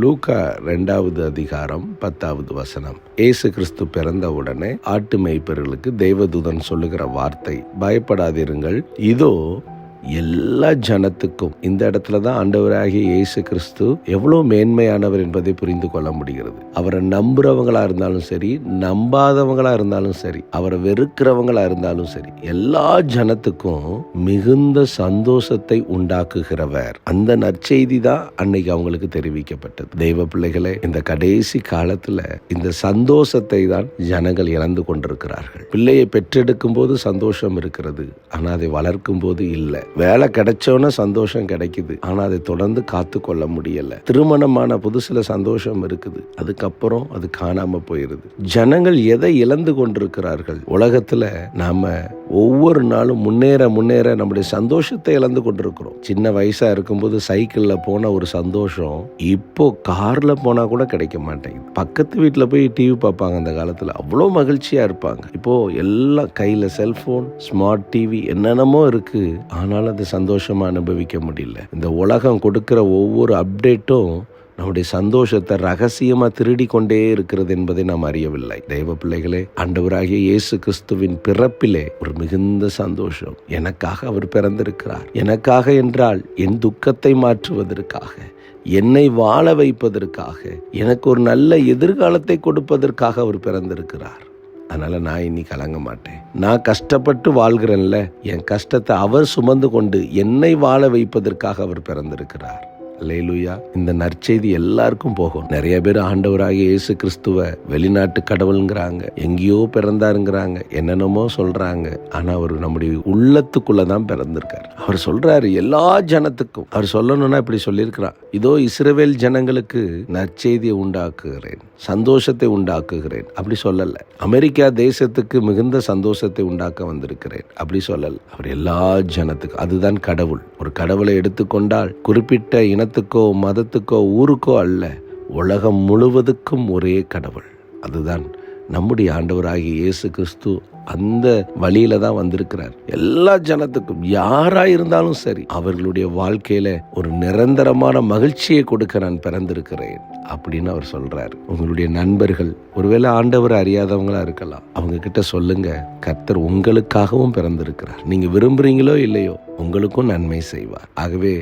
லூக்கா 2வது அதிகாரம் 10வது வசனம். இயேசு கிறிஸ்து பிறந்த உடனே ஆட்டு மேய்ப்பர்களுக்கு தேவதூதன் சொல்லுகிற வார்த்தை, பயப்படாதிருங்கள், இதோ எல்லா ஜனத்துக்கும். இந்த இடத்துல தான் ஆண்டவராகிய இயேசு கிறிஸ்து எவ்வளவு மேன்மையானவர் என்பதை புரிந்து கொள்ள முடிகிறது. அவரை நம்புறவங்களா இருந்தாலும் சரி, நம்பாதவங்களா இருந்தாலும் சரி, அவரை வெறுக்கிறவங்களா இருந்தாலும் சரி, எல்லா ஜனத்துக்கும் மிகுந்த சந்தோஷத்தை உண்டாக்குகிறவர். அந்த நற்செய்தி தான் அன்னைக்கு அவங்களுக்கு தெரிவிக்கப்பட்டது. தெய்வ பிள்ளைகளே, இந்த கடைசி காலத்துல இந்த சந்தோஷத்தை தான் ஜனங்கள் இழந்து கொண்டிருக்கிறார்கள். பிள்ளையை பெற்றெடுக்கும் போது சந்தோஷம் இருக்கிறது, ஆனா அதை வளர்க்கும் போது இல்லை. வேலை கிடைச்சோன்னு சந்தோஷம் கிடைக்குது, ஆனா அதை தொடர்ந்து காத்து கொள்ள முடியல. திருமணமான புதுசுல சந்தோஷம் இருக்குது, அதுக்கப்புறம் அது காணாம போயிருது. ஜனங்கள் எதை இழந்து கொண்டிருக்கிறார்கள்? உலகத்துல நாம ஒவ்வொரு நாளும் முன்னேற முன்னேற நம்முடைய சந்தோஷத்தை இழந்து கொண்டிருக்கிறோம். சின்ன வயசா இருக்கும்போது சைக்கிள்ல போன ஒரு சந்தோஷம் இப்போ கார்ல போனா கூட கிடைக்க மாட்டேங்குது. பக்கத்து வீட்டுல போய் டிவி பார்ப்பாங்க, அந்த காலத்துல அவ்வளோ மகிழ்ச்சியா இருப்பாங்க. இப்போ எல்லாம் கையில செல்போன், ஸ்மார்ட் டிவி, என்னென்னமோ இருக்கு, ஆனாலும் அது சந்தோஷமா அனுபவிக்க முடியல. இந்த உலகம் கொடுக்கிற ஒவ்வொரு அப்டேட்டும் நம்முடைய சந்தோஷத்தை ரகசியமா திருடி கொண்டே இருக்கிறது என்பதை நாம் அறியவில்லை. தெய்வ பிள்ளைகளே, ஆண்டவராகிய இயேசு கிறிஸ்துவின் பிறப்பிலே ஒரு மிகுந்த சந்தோஷம். எனக்காக அவர் பிறந்திருக்கிறார். எனக்காக என்றால் என் துக்கத்தை மாற்றுவதற்காக, என்னை வாழ வைப்பதற்காக, எனக்கு ஒரு நல்ல எதிர்காலத்தை கொடுப்பதற்காக அவர் பிறந்திருக்கிறார். அதனால நான் இனி கலங்க மாட்டேன். நான் கஷ்டப்பட்டு வாழ்கிறேன்ல, என் கஷ்டத்தை அவர் சுமந்து கொண்டு என்னை வாழ வைப்பதற்காக அவர் பிறந்திருக்கிறார். அல்லேலூயா. இந்த நற்செய்தி எல்லாருக்கும் போகும். நிறைய பேர் ஆண்டவராகிய இயேசு கிறிஸ்துவ வெளிநாட்டு கடவுளுங்கிறாங்க, எங்கேயோ பிறந்தாருங்கிறாங்க, என்னென்னமோ சொல்றாங்க. ஆனா அவர் நம்முடைய உள்ளத்துக்குள்ளதான் பிறந்திருக்காரு. அவர் சொல்றாரு எல்லா ஜனத்துக்கும். அவர் சொல்லணும்னா இப்படி சொல்லியிருக்கிறார், இதோ இஸ்ரவேல் ஜனங்களுக்கு நற்செய்தியை உண்டாக்குகிறேன், சந்தோஷத்தை உண்டாக்குகிறேன். அப்படி சொல்லல. அமெரிக்கா தேசத்துக்கு மிகுந்த சந்தோஷத்தை உண்டாக்க வந்திருக்கிறேன், அப்படி சொல்லல. அவர் எல்லா ஜனத்துக்கும். அதுதான் கடவுள். ஒரு கடவுளை எடுத்துக்கொண்டால் குறிப்பிட்ட இனத்துக்கோ மதத்துக்கோ ஊருக்கோ அல்ல, உலகம் முழுவதுக்கும் ஒரே கடவுள். அதுதான் நம்முடைய ஆண்டவராகிய இயேசு கிறிஸ்து. அந்த வழியில தான் வந்திருக்கிறார். எல்லா ஜனத்துக்கும், யாரா இருந்தாலும் சரி, அவர்களுடைய வாழ்க்கையில ஒரு நிரந்தரமான மகிழ்ச்சியை கொடுக்க நான் பிறந்திருக்கிறேன் அப்படின்னு அவர் சொல்றாரு. உங்களுடைய நண்பர்கள் ஒருவேளை ஆண்டவரை அறியாதவங்களா இருக்கலாம், அவங்க கிட்ட சொல்லுங்க, கர்த்தர் உங்களுக்காகவும் பிறந்திருக்கிறார். நீங்க விரும்புறீங்களோ இல்லையோ, உங்களுக்கும் நன்மை செய்வார். ஆகவே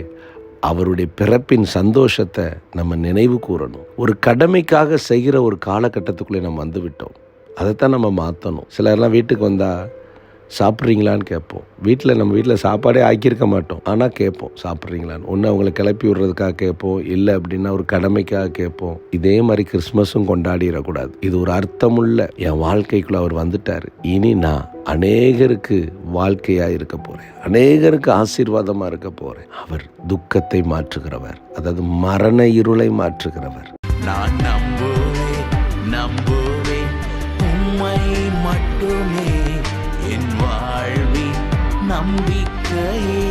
அவருடைய பிறப்பின் சந்தோஷத்தை நம்ம நினைவு கூறணும். ஒரு கடமைக்காக செய்கிற ஒரு காலகட்டத்துக்குள்ளே நம்ம வந்து விட்டோம். அதைத்தான் நம்ம மாற்றணும். சிலர்லாம் வீட்டுக்கு வந்தா சாப்பிட்றீங்களான்னு கேட்போம். நம்ம வீட்டில் சாப்பாடே ஆக்கியிருக்க மாட்டோம், ஆனால் கேட்போம் சாப்பிட்றீங்களான்னு. ஒன்று அவங்களை கிளப்பி விடுறதுக்காக கேட்போம், இல்லை அப்படின்னா ஒரு கடமைக்காக கேட்போம். இதே மாதிரி கிறிஸ்மஸும் கொண்டாடிடக்கூடாது. இது ஒரு அர்த்தமுள்ள என் வாழ்க்கைக்குள்ள அவர் வந்துட்டார், இனி நான் அநேகருக்கு வாழ்க்கையாக இருக்க போறேன், அநேகருக்கு ஆசீர்வாதமா இருக்க போறேன். அவர் துக்கத்தை மாற்றுகிறவர், அதாவது மரண இருளை மாற்றுகிறவர். நான் நம்புவேன் உம்மை மட்டுமே, என் வாழ்வின் நம்பிக்கையே.